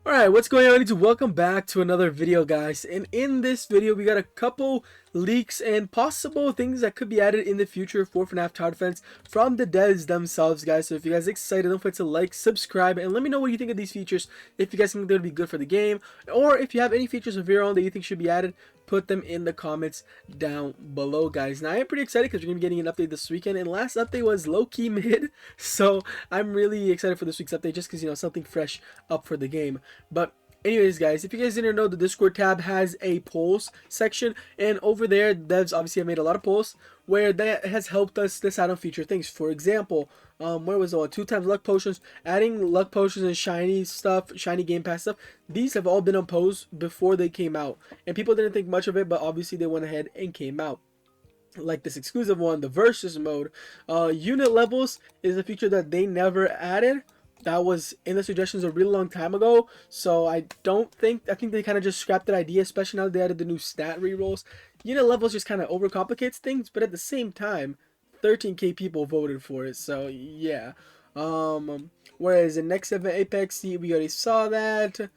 Alright, what's going on YouTube? Welcome back to another video, guys. And in this video, we got a couple leaks and possible things that could be added in the future for FNAF Tower Defense from the devs themselves, guys. So if you guys are excited, don't forget to like, subscribe, and let me know what you think of these features. If you guys think they'll be good for the game, or if you have any features of your own that you think should be added, put them in the comments down below, guys. Now, I am pretty excited because we're going to be getting an update this weekend, and last update was low-key mid, so I'm really excited for this week's update just because, you know, something fresh up for the game. But anyways, guys, if you guys didn't know, the Discord tab has a polls section, and over there, devs obviously have made a lot of polls where that has helped us decide on future things. For example, where was the one? 2x luck potions, adding luck potions and shiny stuff, shiny game pass stuff. These have all been on polls before they came out, and people didn't think much of it, but obviously they went ahead and came out. Like this exclusive one, the versus mode. Unit levels is a feature that they never added. That was in the suggestions a really long time ago, so I think they kind of just scrapped that idea, especially now that they added the new stat rerolls. Unit levels just kind of overcomplicates things, but at the same time, 13k people voted for it, so yeah. Whereas in next event Apex, we already saw that.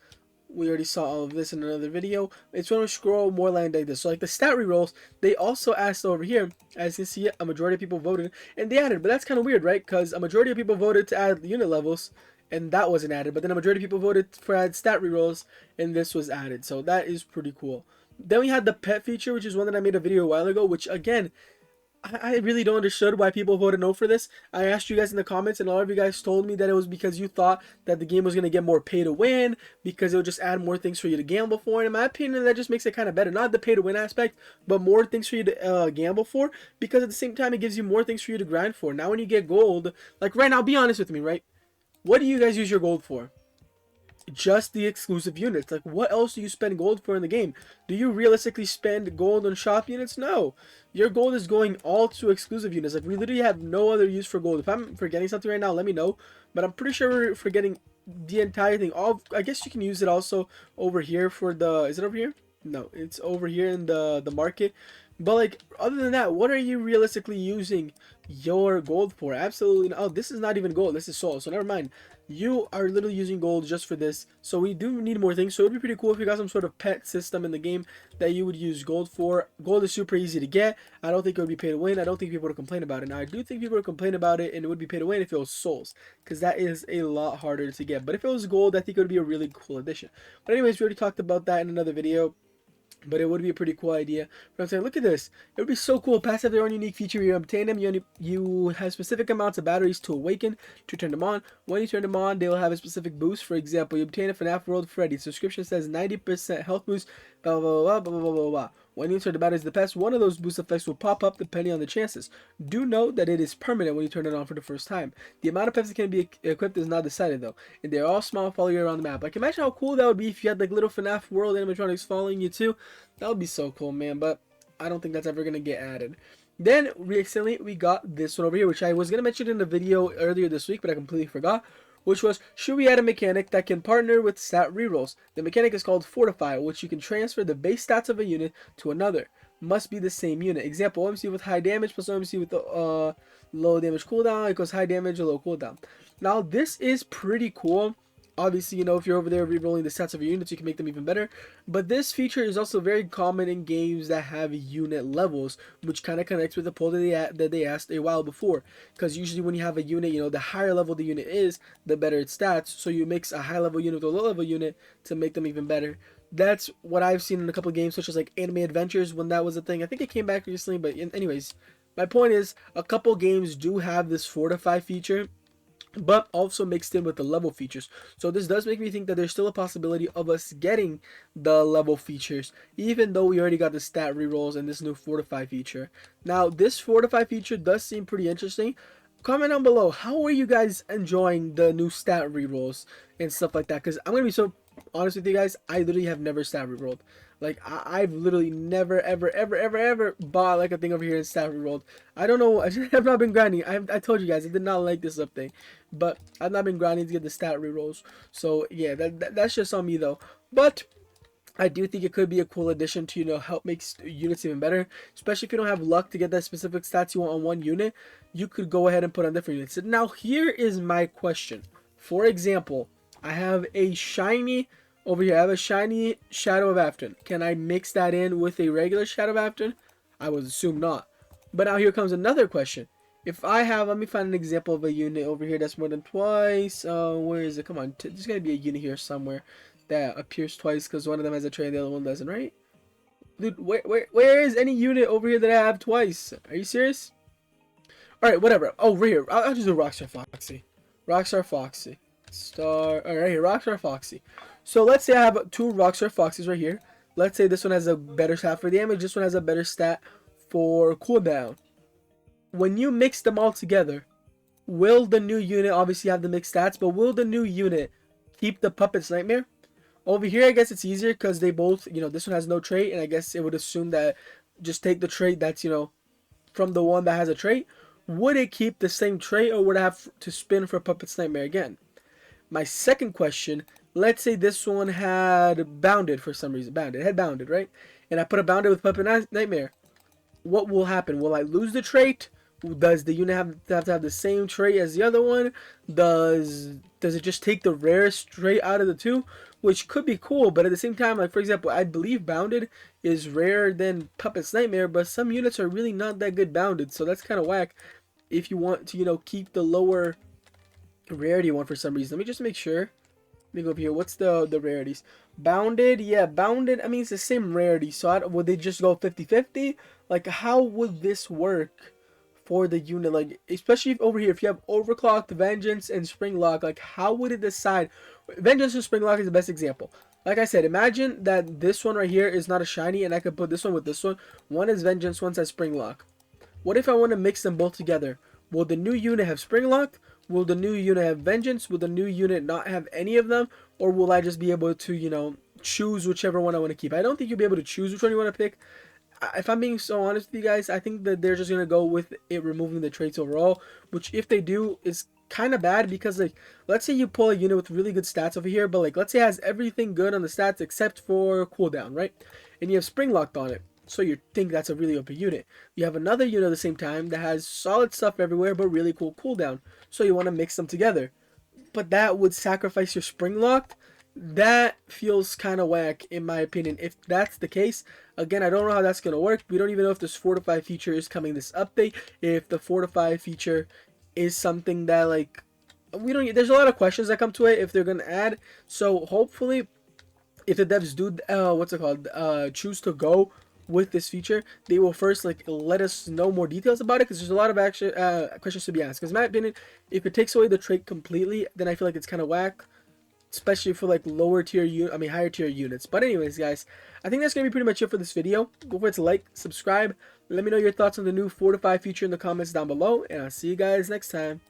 We already saw all of this in another video. It's going to scroll more like this. So like the stat rerolls, they also asked over here, as you can see, a majority of people voted, and they added. But that's kind of weird, right? Because a majority of people voted to add unit levels, and that wasn't added. But then a majority of people voted for add stat rerolls, and this was added. So that is pretty cool. Then we had the pet feature, which is one that I made a video a while ago, which again, I really don't understand why people voted no for this. I asked you guys in the comments, and all of you guys told me that it was because you thought that the game was going to get more pay to win, because it would just add more things for you to gamble for. And in my opinion, that just makes it kind of better. Not the pay to win aspect, but more things for you to gamble for, because at the same time, it gives you more things for you to grind for. Now, when you get gold, like right now, be honest with me, right? What do you guys use your gold for? Just the exclusive units. Like, what else do you spend gold for in the game? Do you realistically spend gold on shop units? No. Your gold is going all to exclusive units. Like, we literally have no other use for gold. If I'm forgetting something right now, let me know. But I'm pretty sure we're forgetting the entire thing. I guess you can use it also over here for the... Is it over here? No, it's over here in the market. But like, other than that, what are you realistically using your gold for? Absolutely not. Oh, this is not even gold. This is soul. So never mind. You are literally using gold just for this. So we do need more things. So it would be pretty cool if you got some sort of pet system in the game that you would use gold for. Gold is super easy to get. I don't think it would be pay to win. I don't think people would complain about it. Now, I do think people would complain about it, and it would be pay to win if it was souls, because that is a lot harder to get. But if it was gold, I think it would be a really cool addition. But anyways, we already talked about that in another video. But it would be a pretty cool idea. But I'm saying, look at this. It would be so cool. Pets have their own unique feature. You obtain them. You have specific amounts of batteries to awaken to turn them on. When you turn them on, they will have a specific boost. For example, you obtain a FNAF World Freddy. Subscription says 90% health boost. Blah, blah, blah, blah, blah, blah, blah. When you turn the batteries to the pest, one of those boost effects will pop up depending on the chances. Do note that it is permanent when you turn it on for the first time. The amount of pets that can be equipped is not decided though, and they're all small, follow you around the map. Like, imagine how cool that would be if you had like little FNAF World animatronics following you too. That would be so cool, man, but I don't think that's ever going to get added. Then, recently, we got this one over here, which I was going to mention in the video earlier this week, but I completely forgot, which was, should we add a mechanic that can partner with stat rerolls? The mechanic is called FORTIFY, which you can transfer the base stats of a unit to another. Must be the same unit. Example, OMC with high damage plus OMC with the low damage cooldown equals high damage or low cooldown. Now, this is pretty cool. Obviously, you know, if you're over there re-rolling the stats of your units, you can make them even better. But this feature is also very common in games that have unit levels, which kind of connects with the poll that they asked a while before. Because usually when you have a unit, you know, the higher level the unit is, the better its stats. So you mix a high level unit with a low level unit to make them even better. That's what I've seen in a couple of games, such as like Anime Adventures, when that was a thing. I think it came back recently, but anyways, my point is, a couple games do have this Fortify feature, but also mixed in with the level features. So this does make me think that there's still a possibility of us getting the level features, even though we already got the stat rerolls and this new Fortify feature. Now, this Fortify feature does seem pretty interesting. Comment down below, how are you guys enjoying the new stat rerolls and stuff like that? Because I'm going to be so honest with you guys, I literally have never stat rerolled. Like, I've literally never, ever bought like a thing over here and stat rerolled. I don't know, I just have not been grinding. I told you guys, I did not like this update. But I've not been grinding to get the stat rerolls. So, yeah, that's just on me though. But I do think it could be a cool addition to, you know, help make units even better. Especially if you don't have luck to get that specific stats you want on one unit, you could go ahead and put on different units. Now, here is my question. For example, I have a shiny over here. I have a shiny Shadow of Afton. Can I mix that in with a regular Shadow of Afton? I would assume not. But now here comes another question. If I have, let me find an example of a unit over here that's more than twice. Where is it? Come on, there's gotta be a unit here somewhere that appears twice because one of them has a trait and the other one doesn't, right? Dude, where is any unit over here that I have twice? Are you serious? Alright, whatever. Oh, right here. I'll just do Rockstar Foxy. Rockstar Foxy. Alright, here, Rockstar Foxy. So let's say I have two Rockstar Foxys right here. Let's say this one has a better stat for damage. This one has a better stat for cooldown. When you mix them all together, will the new unit obviously have the mixed stats, but will the new unit keep the Puppet's Nightmare? Over here, I guess it's easier because they both, this one has no trait, and I guess it would assume that just take the trait that's, from the one that has a trait. Would it keep the same trait, or would I have to spin for Puppet's Nightmare again? My second question, let's say this one had bounded for some reason. It had bounded, right? And I put a bounded with Puppet Nightmare. What will happen? Will I lose the trait? Does the unit have to have the same trait as the other one? Does it just take the rarest trait out of the two? Which could be cool, but at the same time, like for example, I believe Bounded is rarer than Puppet's Nightmare, but some units are really not that good Bounded, so that's kind of whack if you want to, keep the lower rarity one for some reason. Let me just make sure. Let me go over here. What's the rarities? Bounded, yeah, Bounded, I mean, it's the same rarity, so would they just go 50-50? Like, how would this work for the unit? Like, especially if over here, if you have Overclocked, Vengeance, and Springlock, like, how would it decide? Vengeance and Springlock is the best example. Like I said, imagine that this one right here is not a shiny, and I could put this one with this one. One is Vengeance, one says Springlock. What if I want to mix them both together? Will the new unit have Springlock? Will the new unit have Vengeance? Will the new unit not have any of them? Or will I just be able to, choose whichever one I want to keep? I don't think you'll be able to choose which one you want to pick. If I'm being so honest with you guys, I think that they're just going to go with it removing the traits overall. Which, if they do, is kind of bad because, like, let's say you pull a unit with really good stats over here. But, like, let's say it has everything good on the stats except for cooldown, right? And you have Springlocked on it. So you think that's a really OP unit. You have another unit at the same time that has solid stuff everywhere but really cool cooldown. So you want to mix them together. But that would sacrifice your Springlocked. That feels kind of whack in my opinion. If that's the case, again, I don't know how that's going to work. We don't even know if this Fortify feature is coming this update. If the Fortify feature is something that, like, there's a lot of questions that come to it if they're going to add. So hopefully, if the devs do, choose to go with this feature, they will first let us know more details about it, because there's a lot of questions to be asked. Because in my opinion, if it takes away the trait completely, then I feel like it's kind of whack, especially for like higher tier units. But anyways, guys, I think that's gonna be pretty much it for this video. Don't forget to like, subscribe, let me know your thoughts on the new Fortify feature in the comments down below, and I'll see you guys next time.